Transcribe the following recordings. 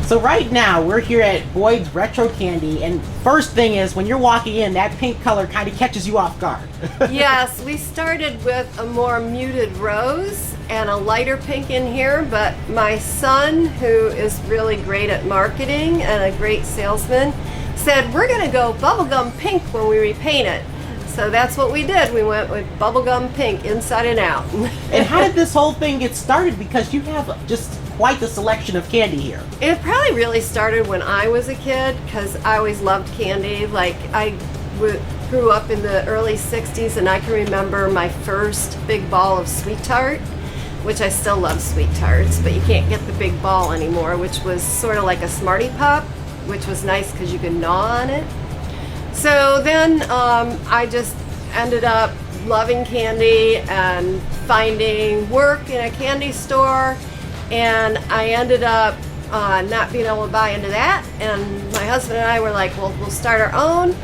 So right now, we're here at Boyd's Retro Candy, and first thing is, when you're walking in, that pink color kind of catches you off guard. Yes, we started with a more muted rose and a lighter pink in here, but my son, who is really great at marketing and a great salesman, said we're going to go bubblegum pink when we repaint it. So that's what we did. We went with bubblegum pink inside and out. And how did this whole thing get started? Because you have just quite the selection of candy here. It probably really started when I was a kid, because I always loved candy. Like, I grew up in the early 60s, and I can remember my first big ball of sweet tart, which I still love sweet tarts, but you can't get the big ball anymore, which was sort of like a Smartie Pop, which was nice because you could gnaw on it. So then I just ended up loving candy and finding work in a candy store, and I ended up not being able to buy into that, and my husband and I were like, well, we'll start our own.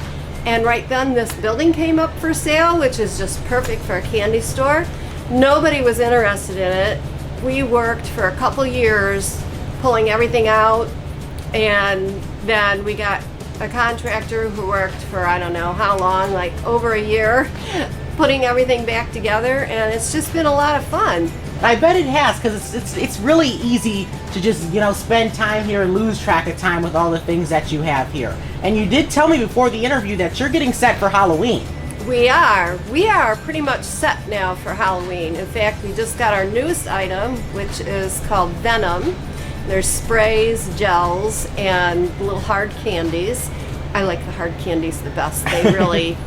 And right then this building came up for sale, which is just perfect for a candy store. Nobody was interested in it. We worked for a couple years pulling everything out, and then we got a contractor who worked for I don't know how long, like over a year, putting everything back together, and it's just been a lot of fun. I bet it has, because it's really easy to just, spend time here and lose track of time with all the things that you have here. And you did tell me before the interview that you're getting set for Halloween. We are pretty much set now for Halloween. In fact, we just got our newest item, which is called Venom. There's sprays, gels, and little hard candies. I like the hard candies the best. They really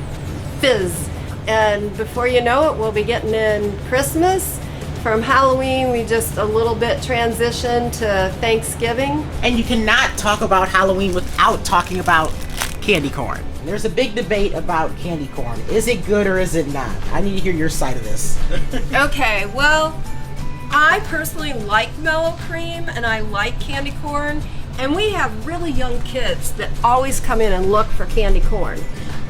fizz. And before you know it, we'll be getting in Christmas. From Halloween, we just a little bit transitioned to Thanksgiving. And you cannot talk about Halloween without talking about candy corn. There's a big debate about candy corn. Is it good or is it not? I need to hear your side of this. Okay, well, I personally like mellow cream and I like candy corn, and we have really young kids that Always come in and look for candy corn.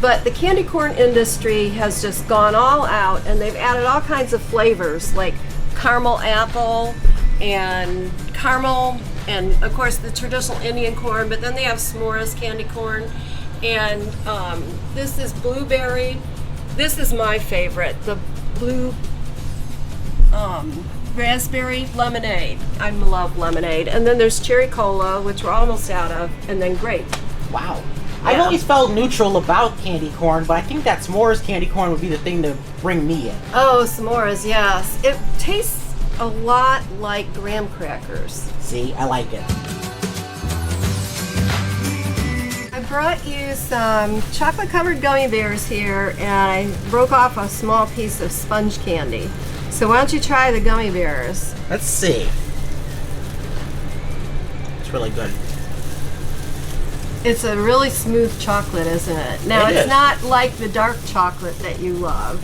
But the candy corn industry has just gone all out, and they've added all kinds of flavors like caramel apple and caramel, and of course the traditional Indian corn, but then they have s'mores candy corn, and this is blueberry. This is my favorite, the blue raspberry lemonade. I love lemonade. And then there's cherry cola, which we're almost out of, and then grape. Wow. Yeah. I've always felt neutral about candy corn, but I think that s'mores candy corn would be the thing to bring me in. Oh, s'mores, yes. It tastes a lot like graham crackers. See, I like it. I brought you some chocolate-covered gummy bears here, and I broke off a small piece of sponge candy. So why don't you try the gummy bears? Let's see. It's really good. It's a really smooth chocolate, isn't it? Now, It it's is. not like the dark chocolate that you love,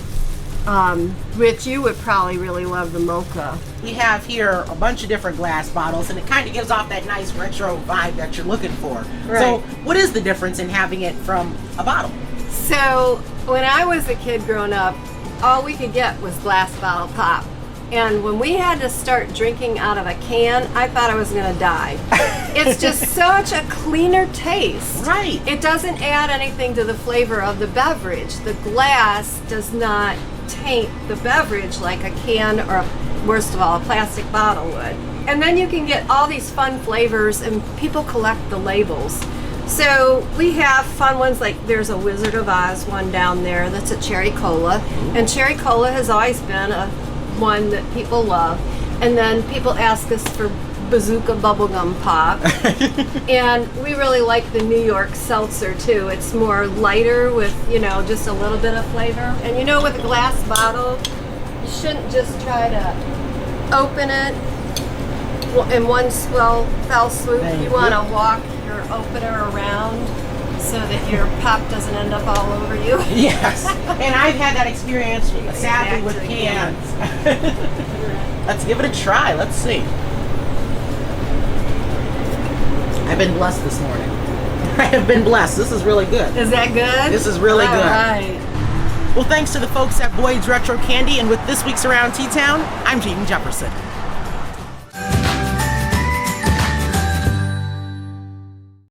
which you would probably really love the mocha. We have here a bunch of different glass bottles, and it kind of gives off that nice retro vibe that you're looking for. Right. So what is the difference in having it from a bottle? So when I was a kid growing up, all we could get was glass bottle pop. And when we had to start drinking out of a can, I thought I was going to die. It's just such a cleaner taste. Right. It doesn't add anything to the flavor of the beverage. The glass does not taint the beverage like a can or, worst of all, a plastic bottle would. And then you can get all these fun flavors, and people collect the labels. So we have fun ones, like there's a Wizard of Oz one down there that's a cherry cola. And cherry cola has always been a one that people love. And then people ask us for bazooka bubblegum pop. And we really like the New York seltzer too. It's more lighter with, just a little bit of flavor. And with a glass bottle, you shouldn't just try to open it in one fell swoop. Thank You want you. to walk your opener around so that your pop doesn't end up all over you. Yes. And I've had that experience, sadly, with Back to the cans. Let's give it a try. Let's see. I've been blessed this morning. I have been blessed. This is really good. Is that good? This is really All good. right. Well, thanks to the folks at Boyd's Retro Candy, and with this week's Around T-Town, I'm Jaden Jefferson.